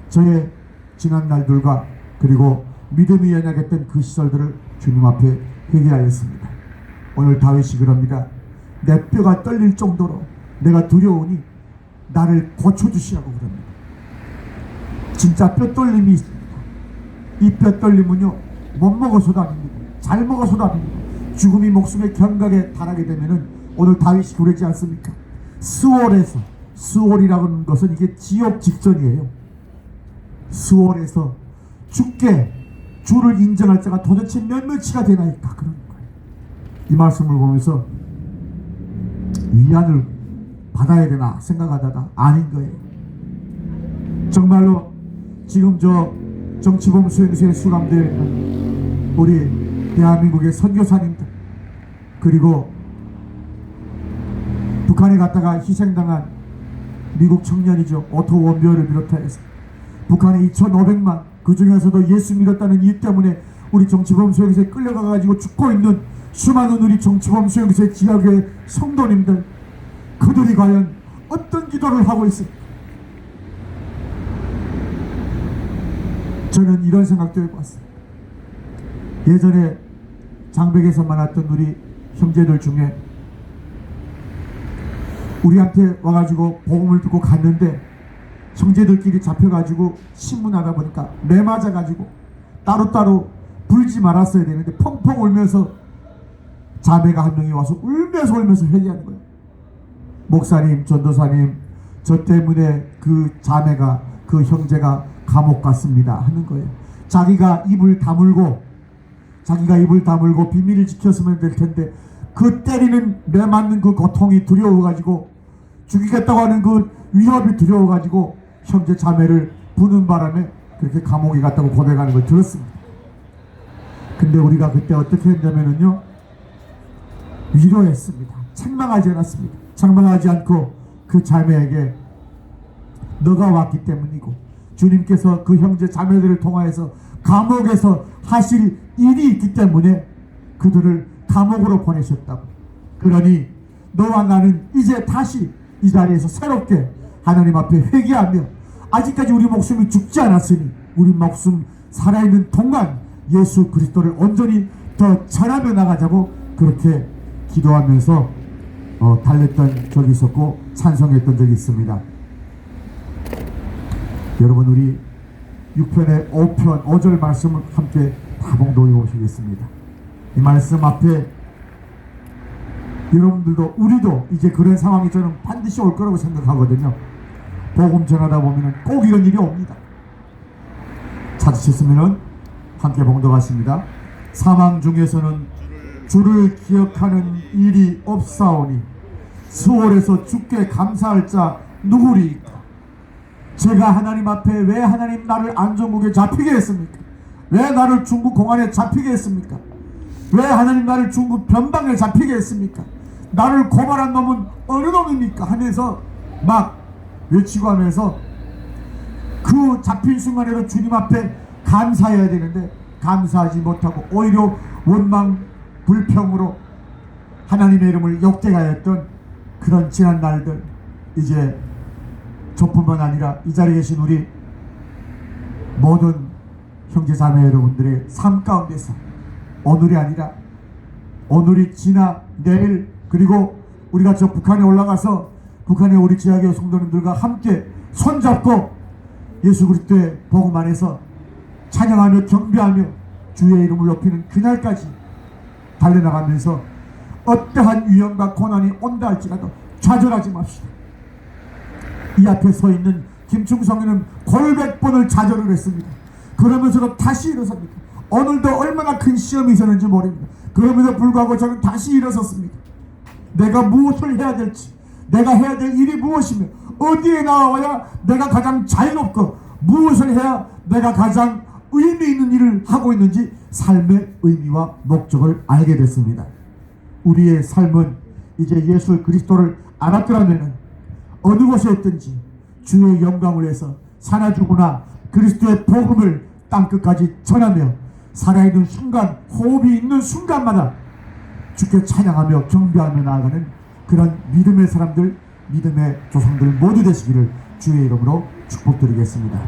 저의 지난 날들과 그리고 믿음이 연약했던 그 시절들을 주님 앞에 회개하였습니다. 오늘 다윗이 그럽니다. 내 뼈가 떨릴 정도로 내가 두려우니 나를 고쳐주시라고 그럽니다. 진짜 뼈 떨림이 있습니다. 이 뼈 떨림은요, 못 먹어서도 아닙니다. 잘 먹어서도 아닙니다. 죽음이 목숨의 경각에 달하게 되면은 오늘 다윗이 그러지 않습니까? 스월에서, 스월이라고 하는 것은 이게 지옥 직전이에요. 스월에서 죽게 주를 인정할 자가 도대체 몇몇이가 되나이까 그런 거예요. 이 말씀을 보면서 위안을 받아야 되나 생각하다가 아닌 거예요. 정말로 지금 저 정치범 수행소에 수감되어 있는 우리 대한민국의 선교사님들, 그리고 북한에 갔다가 희생당한 미국 청년이죠. 오토 원별을 비롯해서 북한에 2,500만, 그 중에서도 예수 믿었다는 이유 때문에 우리 정치범 수용소에 끌려가가지고 죽고 있는 수많은 우리 정치범 수용소의 지하교회 성도님들, 그들이 과연 어떤 기도를 하고 있습니까? 저는 이런 생각도 해봤어요. 예전에 장백에서 만났던 우리 형제들 중에 우리한테 와가지고 복음을 듣고 갔는데 형제들끼리 잡혀가지고 신문하다 보니까 매 맞아가지고 따로따로 불지 말았어야 되는데 펑펑 울면서 자매가 한 명이 와서 울면서 회개하는 거예요. 목사님, 전도사님, 저 때문에 그 자매가, 그 형제가 감옥 갔습니다 하는 거예요. 자기가 입을 다물고 비밀을 지켰으면 될 텐데 그 때리는, 매 맞는 그 고통이 두려워가지고, 죽이겠다고 하는 그 위협이 두려워가지고 형제 자매를 부는 바람에 그렇게 감옥에 갔다고 고백하는 걸 들었습니다. 근데 우리가 그때 어떻게 했냐면요, 위로했습니다. 책망하지 않았습니다. 책망하지 않고 그 자매에게 너가 왔기 때문이고 주님께서 그 형제 자매들을 통하여서 감옥에서 하실 일이 있기 때문에 그들을 감옥으로 보내셨다고. 그러니 너와 나는 이제 다시 이 자리에서 새롭게 하나님 앞에 회개하며, 아직까지 우리 목숨이 죽지 않았으니 우리 목숨 살아있는 동안 예수 그리스도를 온전히 더 전하며 나가자고 그렇게 기도하면서 달랬던 적이 있었고 찬송했던 적이 있습니다. 여러분, 우리 6편의 5편 5절 말씀을 함께 다 봉독해 보시겠습니다. 이 말씀 앞에 여러분들도 우리도 이제 그런 상황이 저는 반드시 올 거라고 생각하거든요. 복음 전하다 보면 꼭 이런 일이 옵니다. 찾으셨으면 함께 봉독하십니다. 사망 중에서는 주를 기억하는 일이 없사오니 수월에서 주께 감사할 자 누구리이까? 제가 하나님 앞에 왜 하나님 나를 안전국에 잡히게 했습니까? 왜 나를 중국 공안에 잡히게 했습니까? 왜 하나님 나를 중국 변방에 잡히게 했습니까? 나를 고발한 놈은 어느 놈입니까? 하면서 막 외치고 하면서 그 잡힌 순간에도 주님 앞에 감사해야 되는데 감사하지 못하고 오히려 원망 불평으로 하나님의 이름을 역대하였던 그런 지난 날들, 이제 저뿐만 아니라 이 자리에 계신 우리 모든 형제자매 여러분들의 삶 가운데서 오늘이 아니라 오늘이 지나 내일, 그리고 우리가 저 북한에 올라가서 북한의 우리 지하교회 성도님들과 함께 손잡고 예수 그리스도의 복음 안에서 찬양하며 경배하며 주의 이름을 높이는 그날까지 달려나가면서 어떠한 위험과 고난이 온다 할지라도 좌절하지 맙시다. 이 앞에 서 있는 김충성이는 골백 번을 좌절을 했습니다. 그러면서도 다시 일어섭니다. 오늘도 얼마나 큰 시험이 있었는지 모릅니다. 그럼에도 불구하고 저는 다시 일어섰습니다. 내가 무엇을 해야 될지, 내가 해야 될 일이 무엇이며 어디에 나와야 내가 가장 자유롭고 무엇을 해야 내가 가장 의미 있는 일을 하고 있는지 삶의 의미와 목적을 알게 됐습니다. 우리의 삶은 이제 예수 그리스도를 알았더라면 어느 곳에 있든지 주의 영광을 위해서 사나 죽으나 그리스도의 복음을 땅끝까지 전하며 살아있는 순간, 호흡이 있는 순간마다 주께 찬양하며 경배하며 나아가는 그런 믿음의 사람들, 믿음의 조상들 모두 되시기를 주의 이름으로 축복드리겠습니다.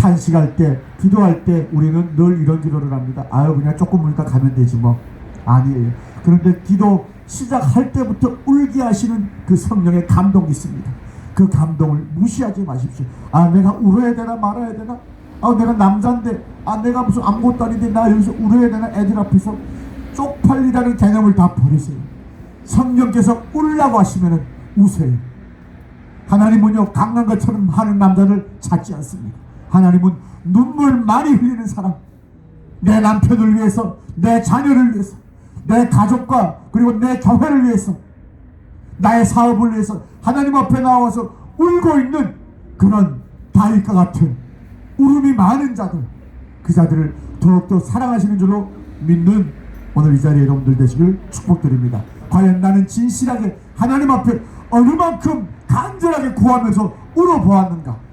탄식할 때, 기도할 때 우리는 늘 이런 기도를 합니다. 아유, 그냥 조금 울다 가면 되지 뭐. 아니에요. 그런데 기도 시작할 때부터 울게 하시는 그 성령의 감동이 있습니다. 그 감동을 무시하지 마십시오. 아, 내가 울어야 되나 말아야 되나? 아, 내가 남자인데, 아, 내가 무슨 아무것도 아닌데 나 여기서 울어야 되나? 애들 앞에서. 쪽팔리라는 개념을 다 버리세요. 성령께서 울라고 하시면 우세요. 하나님은요, 강한 것처럼 하는 남자를 찾지 않습니다. 하나님은 눈물 많이 흘리는 사람, 내 남편을 위해서, 내 자녀를 위해서, 내 가족과 그리고 내 교회를 위해서, 나의 사업을 위해서 하나님 앞에 나와서 울고 있는 그런 다윗과 같은 울음이 많은 자들, 그 자들을 더욱더 사랑하시는 줄로 믿는 오늘 이 자리에 여러분들 되시길 축복드립니다. 과연 나는 진실하게 하나님 앞에 어느 만큼 간절하게 구하면서 울어보았는가?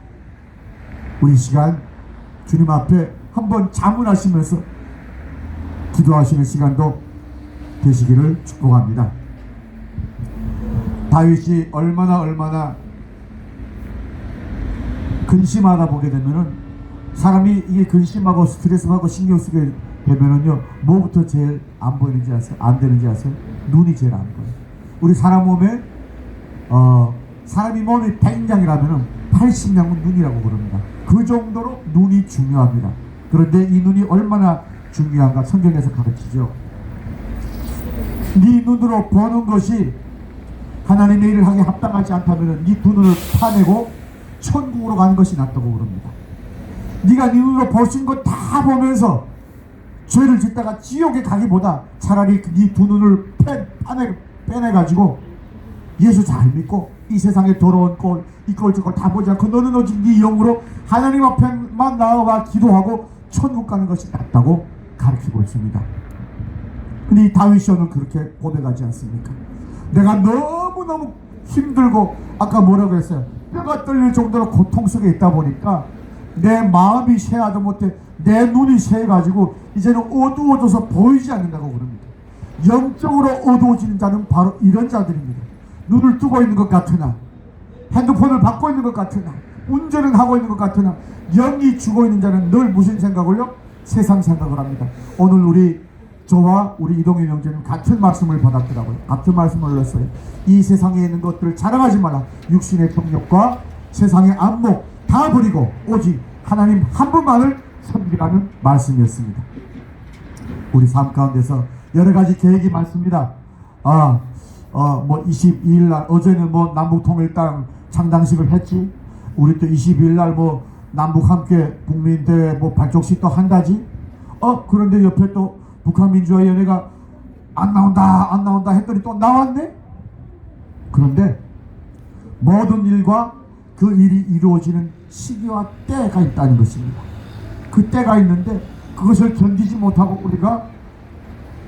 우리 시간 주님 앞에 한번 자문하시면서 기도하시는 시간도 되시기를 축복합니다. 다윗이 얼마나 근심하다 보게 되면은, 사람이 이게 근심하고 스트레스하고 신경 쓰게 되면은요, 뭐부터 제일 안 보이는지 아세요? 안 되는지 아세요? 눈이 제일 안 보여요. 우리 사람 몸에 사람이 몸이 100냥이라면은 80냥은 눈이라고 부릅니다. 그 정도로 눈이 중요합니다. 그런데 이 눈이 얼마나 중요한가 성경에서 가르치죠. 네 눈으로 보는 것이 하나님의 일을 하게 합당하지 않다면 네 두 눈을 파내고 천국으로 가는 것이 낫다고 그럽니다. 네가 네 눈으로 보신 것 다 보면서 죄를 짓다가 지옥에 가기보다 차라리 네 두 눈을 빼내가지고 예수 잘 믿고 이 세상에 더러운 꼴, 이 꼴 저 꼴 다 보지 않고 너는 오직 네 영으로 하나님 앞에만 나아가 기도하고 천국 가는 것이 낫다고 가르치고 있습니다. 근데 이 다윗이 오늘 그렇게 고백하지 않습니까? 내가 너무너무 힘들고, 아까 뭐라고 했어요? 뼈가 떨릴 정도로 고통 속에 있다 보니까 내 마음이 새하다 못해 내 눈이 새해가지고 이제는 어두워져서 보이지 않는다고 그럽니다. 영적으로 어두워지는 자는 바로 이런 자들입니다. 눈을 뜨고 있는 것 같으나, 핸드폰을 받고 있는 것 같으나, 운전을 하고 있는 것 같으나 영이 죽어 있는 자는 늘 무슨 생각을요? 세상 생각을 합니다. 오늘 저와 우리 이동현 형제는 같은 말씀을 받았더라고요. 같은 말씀을 올렸어요. 이 세상에 있는 것들을 자랑하지 마라. 육신의 정욕과 세상의 안목 다 버리고 오직 하나님 한 분만을 섬기라는 말씀이었습니다. 우리 삶 가운데서 여러 가지 계획이 많습니다. 뭐 22일 날 어제는 뭐 남북통일당 창당식을 했지. 우리 또 22일 날 뭐 남북 함께 국민대회 뭐 발족식 또 한다지. 그런데 옆에 또 북한민주화위원회가 안 나온다 했더니 또 나왔네. 그런데 모든 일과 그 일이 이루어지는 시기와 때가 있다는 것입니다. 그 때가 있는데 그것을 견디지 못하고 우리가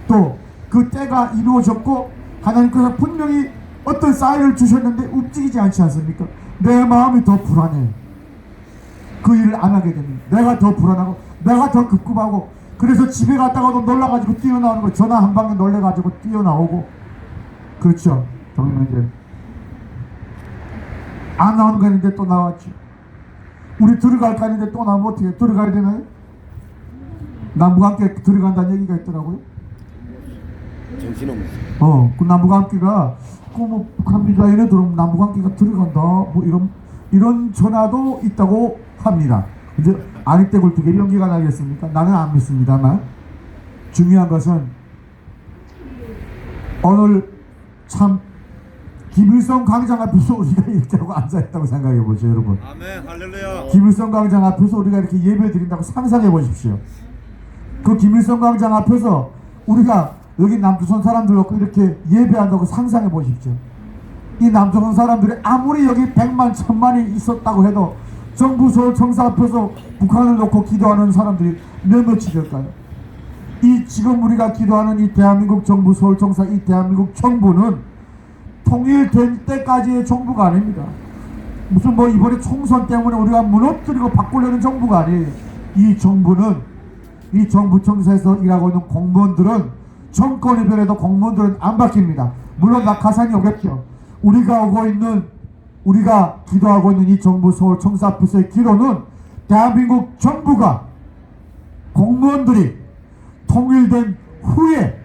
또 그 때가 이루어졌고 하나님께서 분명히 어떤 사인을 주셨는데 움직이지 않지 않습니까? 내 마음이 더 불안해. 그 일을 안 하게 됩니다. 내가 더 불안하고 내가 더 급급하고, 그래서 집에 갔다가도 놀라가지고 뛰어나오는 거, 전화 한 방에 놀래가지고 뛰어나오고. 그렇죠. 정말 안 나오는 거 있는데 또 나왔죠. 우리 들어갈까 했는데 또 나오면 어떻게 들어가야 되나요? 남북 함께 들어간다는 얘기가 있더라고요. 정신없어. 그 남북 함께가 뭐 북한민주화위원회 들어오면 남북 함께가 들어간다 뭐 이런 전화도 있다고 합니다. 이제 아니 때 굴뚝에 연기가 나겠습니까? 나는 안 믿습니다만 중요한 것은 오늘 참 김일성 광장 앞에서 우리가 이렇게 하고 앉아있다고 생각해 보죠, 여러분. 아멘, 할렐루야. 김일성 광장 앞에서 우리가 이렇게 예배 드린다고 상상해 보십시오. 그 김일성 광장 앞에서 우리가 여기 남조선 사람들 놓고 이렇게 예배한다고 상상해 보십시오. 이 남조선 사람들이 아무리 여기 100만 1000만이 있었다고 해도 정부 서울 청사 앞에서 북한을 놓고 기도하는 사람들이 몇몇이 될까요? 이 지금 우리가 기도하는 이 대한민국 정부 서울 청사, 이 대한민국 정부는 통일될 때까지의 정부가 아닙니다. 무슨 뭐 이번에 총선 때문에 우리가 무너뜨리고 바꾸려는 정부가 아니에요. 이 정부는, 이 정부 청사에서 일하고 있는 공무원들은 정권이 변해도 공무원들은 안 바뀝니다. 물론 낙하산이 오겠죠. 우리가 기도하고 있는 이 정부 서울 청사 앞에서의 기도는 대한민국 정부가 공무원들이 통일된 후에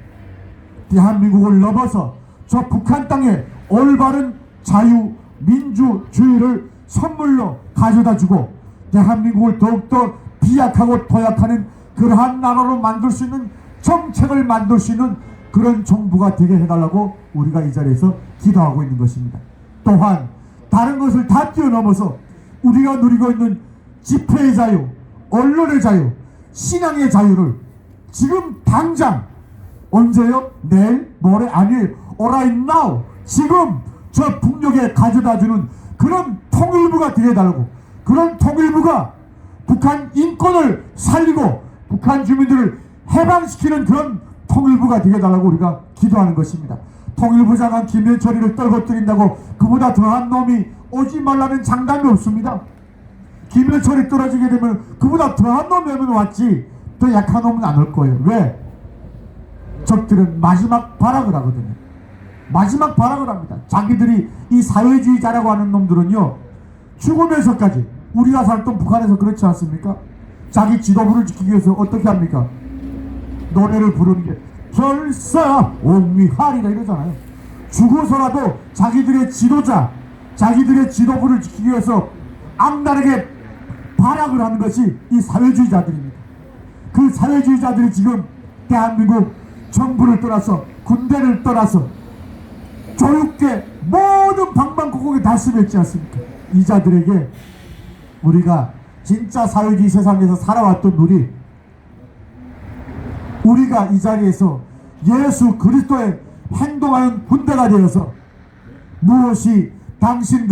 대한민국을 넘어서 저 북한 땅에 올바른 자유 민주주의를 선물로 가져다주고 대한민국을 더욱더 비약하고 도약하는 그러한 나라로 만들 수 있는 정책을 만들 수 있는 그런 정부가 되게 해달라고 우리가 이 자리에서 기도하고 있는 것입니다. 또한 다른 것을 다 뛰어넘어서 우리가 누리고 있는 집회의 자유, 언론의 자유, 신앙의 자유를 지금 당장, 언제요? 내일? 모레? 아니에요. Right now, 지금 저 북녘에 가져다주는 그런 통일부가 되어달라고, 그런 통일부가 북한 인권을 살리고 북한 주민들을 해방시키는 그런 통일부가 되어달라고 우리가 기도하는 것입니다. 통일부 장관 김현철이를 떨궈뜨린다고 그보다 더한 놈이 오지 말라는 장담이 없습니다. 김현철이 떨어지게 되면 그보다 더한 놈이 오면 왔지 더 약한 놈은 안 올 거예요. 왜? 적들은 마지막 발악을 하거든요. 마지막 발악을 합니다. 자기들이 이 사회주의자라고 하는 놈들은요, 죽으면서까지, 우리가 살던 북한에서 그렇지 않습니까? 자기 지도부를 지키기 위해서 어떻게 합니까? 노래를 부르는 게 결사 옹위하리라 이러잖아요. 죽어서라도 자기들의 지도자, 자기들의 지도부를 지키기 위해서 악랄하게 발악을 하는 것이 이 사회주의자들입니다. 그 사회주의자들이 지금 대한민국 정부를 떠나서 군대를 떠나서 교육계 모든 방방곡곡에 다 심했지 않습니까? 이 자들에게 우리가 진짜 사회주의 세상에서 살아왔던 우리가 이 자리에서 예수 그리스도의 행동하는 군대가 되어서 무엇이 당신들의